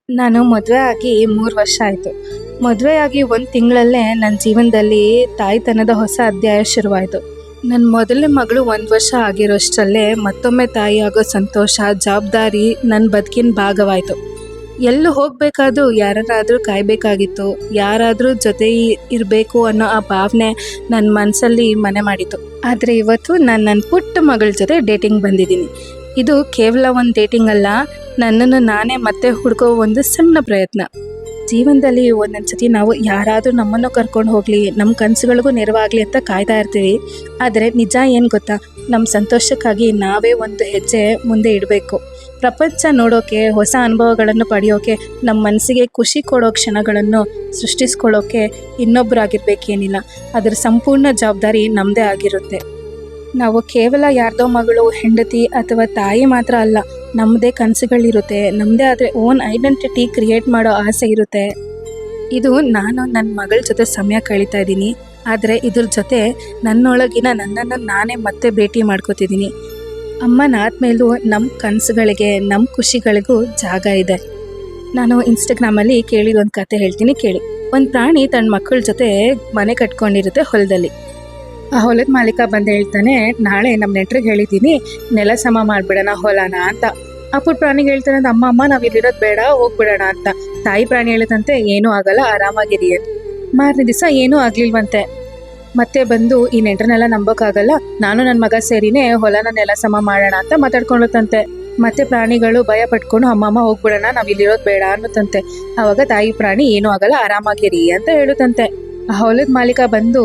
ನಾನು ಮದುವೆ ಆಗಿ 3 ವರ್ಷ ಆಯಿತು. ಮದುವೆ ಆಗಿ 1 ತಿಂಗಳಲ್ಲೇ ನನ್ನ ಜೀವನದಲ್ಲಿ ತಾಯ್ತನದ ಹೊಸ ಅಧ್ಯಾಯ ಶುರುವಾಯಿತು. ನನ್ನ ಮೊದಲನೇ ಮಗಳು 1 ವರ್ಷ ಆಗಿರೋಷ್ಟರಲ್ಲೇ ಮತ್ತೊಮ್ಮೆ ತಾಯಿಯಾಗೋ ಸಂತೋಷ, ಜವಾಬ್ದಾರಿ ನನ್ನ ಬದುಕಿನ ಭಾಗವಾಯಿತು. ಎಲ್ಲೂ ಹೋಗಬೇಕಾದ್ರೂ ಯಾರನ್ನಾದರೂ ಕಾಯಬೇಕಾಗಿತ್ತು, ಯಾರಾದರೂ ಜೊತೆ ಇರಬೇಕು ಅನ್ನೋ ಆ ಭಾವನೆ ನನ್ನ ಮನಸ್ಸಲ್ಲಿ ಮನೆ ಮಾಡಿತು. ಆದರೆ ಇವತ್ತು ನಾನು ನನ್ನ ಪುಟ್ಟ ಮಗಳ ಜೊತೆ ಡೇಟಿಂಗ್ ಬಂದಿದ್ದೀನಿ. ಇದು ಕೇವಲ ಒಂದು ಡೇಟಿಂಗ್ ಅಲ್ಲ, ನನ್ನನ್ನು ನಾನೇ ಮತ್ತೆ ಹುಡುಕೋ ಒಂದು ಸಣ್ಣ ಪ್ರಯತ್ನ. ಜೀವನದಲ್ಲಿ ಒಂದೊಂದು ಸತಿ ನಾವು ಯಾರಾದರೂ ನಮ್ಮನ್ನು ಕರ್ಕೊಂಡು ಹೋಗಲಿ, ನಮ್ಮ ಕನಸುಗಳಿಗೂ ನೆರವಾಗಲಿ ಅಂತ ಕಾಯ್ತಾ ಇರ್ತೀವಿ. ಆದರೆ ನಿಜ ಏನು ಗೊತ್ತಾ, ನಮ್ಮ ಸಂತೋಷಕ್ಕಾಗಿ ನಾವೇ ಒಂದು ಹೆಜ್ಜೆ ಮುಂದೆ ಇಡಬೇಕು. ಪ್ರಪಂಚ ನೋಡೋಕೆ, ಹೊಸ ಅನುಭವಗಳನ್ನು ಪಡೆಯೋಕೆ, ನಮ್ಮ ಮನಸ್ಸಿಗೆ ಖುಷಿ ಕೊಡೋ ಕ್ಷಣಗಳನ್ನು ಸೃಷ್ಟಿಸ್ಕೊಳ್ಳೋಕೆ ಇನ್ನೊಬ್ಬರಾಗಿರ್ಬೇಕೇನಿಲ್ಲ. ಅದರ ಸಂಪೂರ್ಣ ಜವಾಬ್ದಾರಿ ನಮ್ಮದೇ ಆಗಿರುತ್ತೆ. ನಾವು ಕೇವಲ ಯಾರ್ದೋ ಮಗಳು, ಹೆಂಡತಿ ಅಥವಾ ತಾಯಿ ಮಾತ್ರ ಅಲ್ಲ. ನಮ್ಮದೇ ಕನಸುಗಳಿರುತ್ತೆ, ನಮ್ಮದೇ ಆದರೆ ಓನ್ ಐಡೆಂಟಿಟಿ ಕ್ರಿಯೇಟ್ ಮಾಡೋ ಆಸೆ ಇರುತ್ತೆ. ಇದು ನಾನು ನನ್ನ ಮಗಳ ಜೊತೆ ಸಮಯ ಕಳೀತಾ ಇದ್ದೀನಿ. ಆದರೆ ಇದ್ರ ಜೊತೆ ನನ್ನೊಳಗಿನ ನನ್ನನ್ನು ನಾನೇ ಮತ್ತೆ ಭೇಟಿ ಮಾಡ್ಕೋತಿದ್ದೀನಿ. ಅಮ್ಮನಾದ್ಮೇಲೂ ನಮ್ಮ ಕನಸುಗಳಿಗೆ, ನಮ್ಮ ಖುಷಿಗಳಿಗೂ ಜಾಗ ಇದೆ. ನಾನು ಇನ್ಸ್ಟಾಗ್ರಾಮಲ್ಲಿ ಕೇಳಿದ ಒಂದು ಕತೆ ಹೇಳ್ತೀನಿ ಕೇಳಿ. ಒಂದು ಪ್ರಾಣಿ ತನ್ನ ಮಕ್ಕಳ ಜೊತೆ ಮನೆ ಕಟ್ಕೊಂಡಿರುತ್ತೆ ಹೊಲದಲ್ಲಿ. ಆ ಹೊಲದ ಮಾಲೀಕ ಬಂದು ಹೇಳ್ತಾನೆ, ನಾಳೆ ನಮ್ಮ ನೆಂಟ್ರಿಗೆ ಹೇಳಿದ್ದೀನಿ, ನೆಲ ಸಮ ಮಾಡಿಬಿಡೋಣ ಹೊಲನ ಅಂತ. ಆ ಪುಟ್ಟ ಪ್ರಾಣಿಗೆ ಹೇಳ್ತಾನೆ, ಅಮ್ಮ ನಾವು ಇಲ್ಲಿರೋದು ಬೇಡ, ಹೋಗ್ಬಿಡೋಣ ಅಂತ. ತಾಯಿ ಪ್ರಾಣಿ ಹೇಳಿದಂತೆ, ಏನೂ ಆಗಲ್ಲ, ಆರಾಮಾಗಿರಿ. ಮಾರನೇ ದಿವಸ ಏನೂ ಆಗ್ಲಿಲ್ವಂತೆ. ಮತ್ತೆ ಬಂದು, ಈ ನೆಂಟ್ರನ್ನೆಲ್ಲ ನಂಬೋಕ್ಕಾಗಲ್ಲ, ನಾನು ನನ್ನ ಮಗ ಸೇರಿನೇ ಹೊಲನ ನೆಲ ಸಮ ಮಾಡೋಣ ಅಂತ ಮಾತಾಡ್ಕೊಳ್ಳುತ್ತಂತೆ. ಮತ್ತೆ ಪ್ರಾಣಿಗಳು ಭಯ ಪಟ್ಕೊಂಡು, ಅಮ್ಮಮ್ಮ ಹೋಗ್ಬಿಡೋಣ, ನಾವು ಇಲ್ಲಿರೋದು ಬೇಡ ಅನ್ನುತ್ತಂತೆ. ಆವಾಗ ತಾಯಿ ಪ್ರಾಣಿ, ಏನೂ ಆಗಲ್ಲ, ಆರಾಮಾಗಿರಿ ಅಂತ ಹೇಳುತ್ತಂತೆ. ಹೊಲದ ಮಾಲೀಕ ಬಂದು,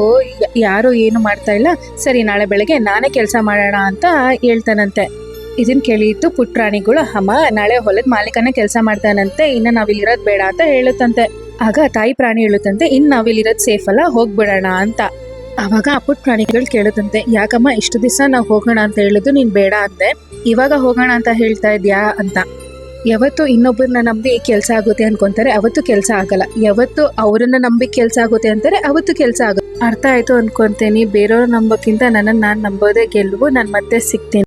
ಯಾರು ಏನು ಮಾಡ್ತಾ ಇಲ್ಲ, ಸರಿ ನಾಳೆ ಬೆಳಗ್ಗೆ ನಾನೇ ಕೆಲಸ ಮಾಡೋಣ ಅಂತ ಹೇಳ್ತಾನಂತೆ. ಇದನ್ನ ಕೇಳಿದ್ದು ಪುಟ್ಟ ಪ್ರಾಣಿಗಳು, ಅಮ್ಮ ನಾಳೆ ಹೊಲದ ಮಾಲೀಕನೇ ಕೆಲಸ ಮಾಡ್ತಾನಂತೆ, ಇನ್ನು ನಾವಿಲ್ಲಿರೋದು ಬೇಡ ಅಂತ ಹೇಳುತ್ತಂತೆ. ಆಗ ತಾಯಿ ಪ್ರಾಣಿ ಹೇಳುತ್ತಂತೆ, ಇನ್ನು ನಾವಿಲ್ಲಿರೋದು ಸೇಫ್ ಅಲ್ಲ, ಹೋಗ್ಬಿಡೋಣ ಅಂತ. ಆವಾಗ ಆ ಪುಟ್ಟ ಪ್ರಾಣಿಗಳು ಕೇಳುತ್ತಂತೆ, ಯಾಕಮ್ಮ ಇಷ್ಟು ದಿವಸ ನಾವು ಹೋಗೋಣ ಅಂತ ಹೇಳಿದ್ದು ನೀನು ಬೇಡ ಅಂದೆ, ಇವಾಗ ಹೋಗೋಣ ಅಂತ ಹೇಳ್ತಾ ಇದ್ಯಾ ಅಂತ. ಯಾವತ್ತು ಇನ್ನೊಬ್ಬರನ್ನ ನಂಬಿ ಕೆಲಸ ಆಗುತ್ತೆ ಅನ್ಕೊಂತಾರೆ, ಅವತ್ತು ಕೆಲಸ ಆಗಲ್ಲ. ಯಾವತ್ತು ಅವರನ್ನ ನಂಬಿ ಕೆಲಸ ಆಗುತ್ತೆ ಅಂತಾರೆ, ಅವತ್ತು ಕೆಲಸ ಆಗುತ್ತೆ. ಅರ್ಥ ಆಯ್ತು ಅನ್ಕೊಂತೀನಿ. ಬೇರೆಯವ್ರ ನಂಬೋಕ್ಕಿಂತ ನನ್ನನ್ನು ನಾನು ನಂಬೋದೇ ಗೆಲುವು. ನಾನು ಮತ್ತೆ ಸಿಗ್ತೀನಿ.